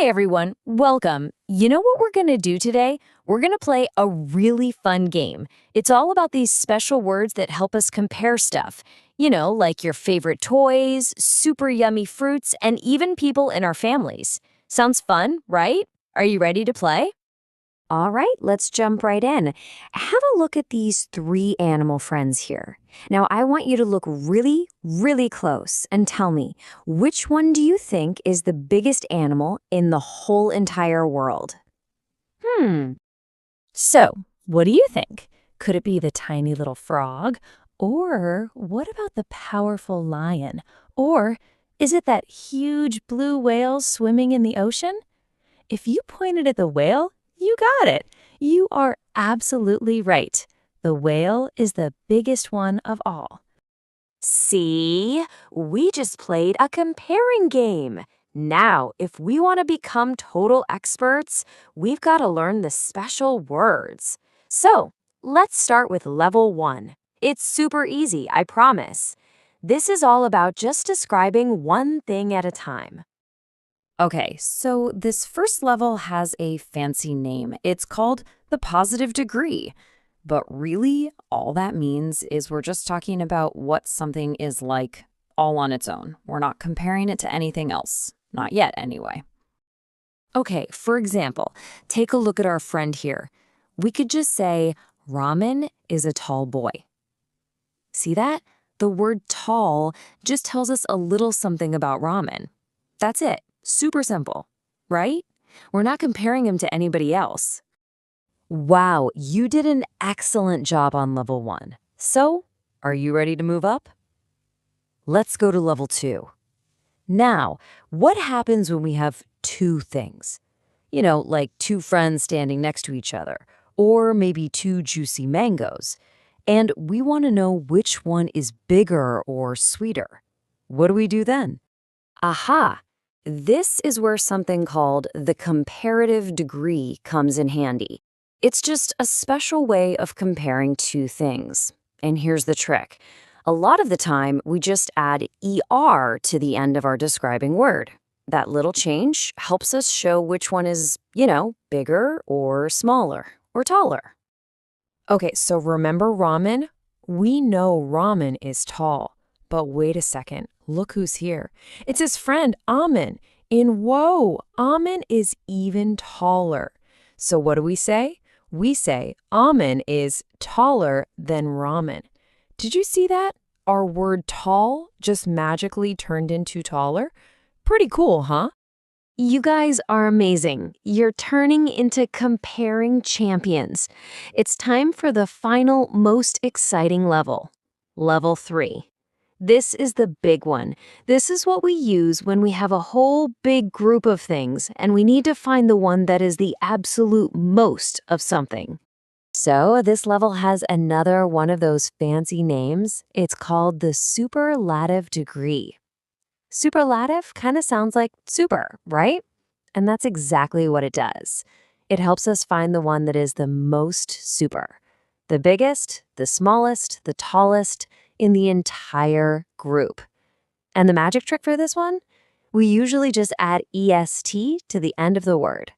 Hi, everyone. Welcome. You know what we're going to do today? We're going to play a really fun game. It's all about these special words that help us compare stuff. You know, like your favorite toys, super yummy fruits, and even people in our families. Sounds fun, right? Are you ready to play? All right, let's jump right in. Have a look at these three animal friends here. Now, I want you to look really, really close and tell me, which one do you think is the biggest animal in the whole entire world? So, what do you think? Could it be the tiny little frog? Or what about the powerful lion? Or is it that huge blue whale swimming in the ocean? If you pointed at the whale, you got it. You are absolutely right. The whale is the biggest one of all. See, we just played a comparing game. Now, if we want to become total experts, we've got to learn the special words. So, let's start with level 1. It's super easy, I promise. This is all about just describing one thing at a time. Okay, so this first level has a fancy name. It's called the positive degree. But really, all that means is we're just talking about what something is like all on its own. We're not comparing it to anything else. Not yet, anyway. Okay, for example, take a look at our friend here. We could just say, Ramen is a tall boy. See that? The word tall just tells us a little something about ramen. That's it. Super simple, right? We're not comparing him to anybody else. Wow, you did an excellent job on level 1. So, are you ready to move up? Let's go to level 2. Now, what happens when we have two things? You know, like two friends standing next to each other, or maybe two juicy mangoes. And we want to know which one is bigger or sweeter. What do we do then? Aha! This is where something called the comparative degree comes in handy. It's just a special way of comparing two things. And here's the trick. A lot of the time, we just add ER to the end of our describing word. That little change helps us show which one is, bigger or smaller or taller. Okay, so remember ramen? We know ramen is tall. But wait a second, look who's here. It's his friend, Amen. In whoa, Amen is even taller. So what do we say? We say Amen is taller than ramen. Did you see that? Our word tall just magically turned into taller. Pretty cool, huh? You guys are amazing. You're turning into comparing champions. It's time for the final, most exciting level. Level 3. This is the big one. This is what we use when we have a whole big group of things and we need to find the one that is the absolute most of something. So this level has another one of those fancy names. It's called the superlative degree. Superlative kind of sounds like super, right? And that's exactly what it does. It helps us find the one that is the most super. The biggest, the smallest, the tallest in the entire group. And the magic trick for this one? We usually just add EST to the end of the word.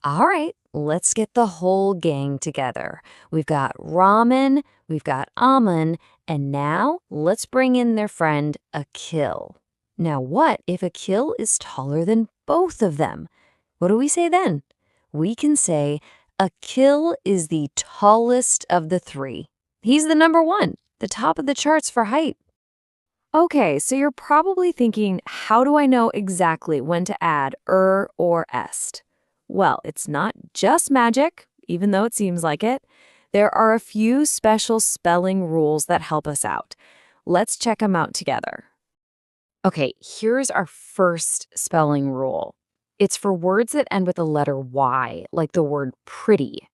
All right, let's get the whole gang together. We've got ramen, we've got almond, and now let's bring in their friend Akil. Now what if Akil is taller than both of them? What do we say then? We can say Akil is the tallest of the three. He's the number one, the top of the charts for height. Okay, so you're probably thinking, how do I know exactly when to add or est? Well, it's not just magic, even though it seems like it. There are a few special spelling rules that help us out. Let's check them out together. Okay, here's our first spelling rule. It's for words that end with the letter Y, like the word pretty.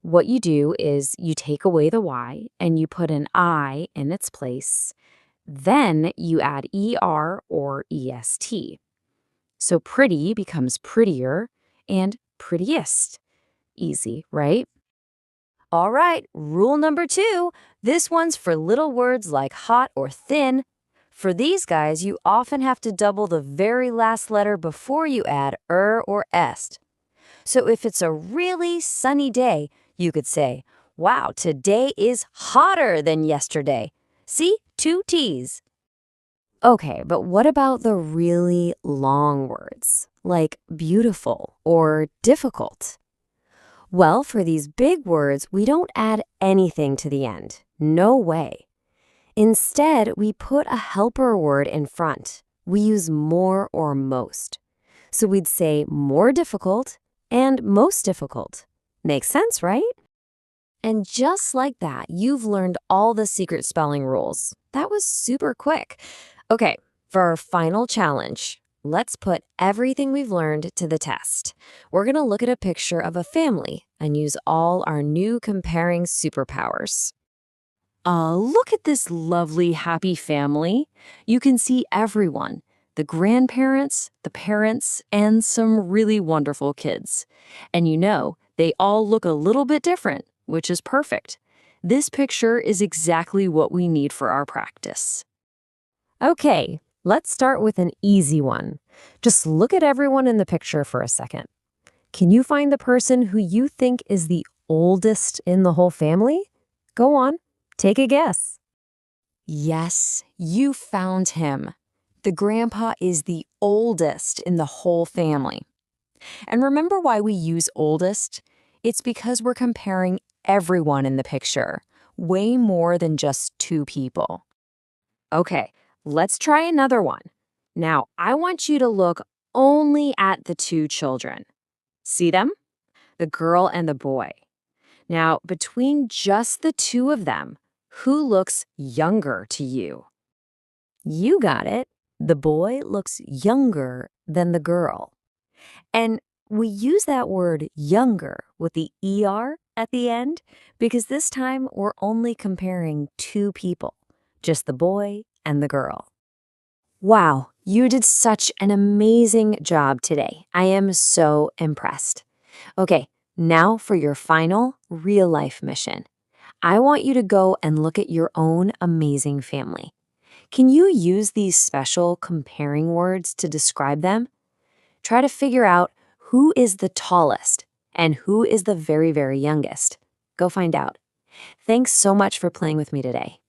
What you do is you take away the Y and you put an I in its place. Then you add ER or EST. So pretty becomes prettier and prettiest. Easy, right? All right, rule number 2. This one's for little words like hot or thin. For these guys, you often have to double the very last letter before you add or est. So if it's a really sunny day, you could say, wow, today is hotter than yesterday. See, 2 T's. Okay, but what about the really long words, like beautiful or difficult? Well, for these big words, we don't add anything to the end. No way. Instead, we put a helper word in front. We use more or most. So we'd say more difficult and most difficult. Makes sense, right? And just like that, you've learned all the secret spelling rules. That was super quick. Okay, for our final challenge, let's put everything we've learned to the test. We're going to look at a picture of a family and use all our new comparing superpowers. Look at this lovely, happy family. You can see everyone, the grandparents, the parents, and some really wonderful kids. And they all look a little bit different, which is perfect. This picture is exactly what we need for our practice. Okay, let's start with an easy one. Just look at everyone in the picture for a second. Can you find the person who you think is the oldest in the whole family? Go on, take a guess. Yes, you found him. The grandpa is the oldest in the whole family. And remember why we use oldest? It's because we're comparing everyone in the picture, way more than just 2 people. Okay, let's try another one. Now, I want you to look only at the 2 children. See them? The girl and the boy. Now, between just the 2 of them, who looks younger to you? You got it. The boy looks younger than the girl. And we use that word younger with the ER at the end because this time we're only comparing 2 people, just the boy and the girl. Wow, you did such an amazing job today. I am so impressed. Okay, now for your final real-life mission. I want you to go and look at your own amazing family. Can you use these special comparing words to describe them? Try to figure out who is the tallest and who is the very, very youngest. Go find out. Thanks so much for playing with me today.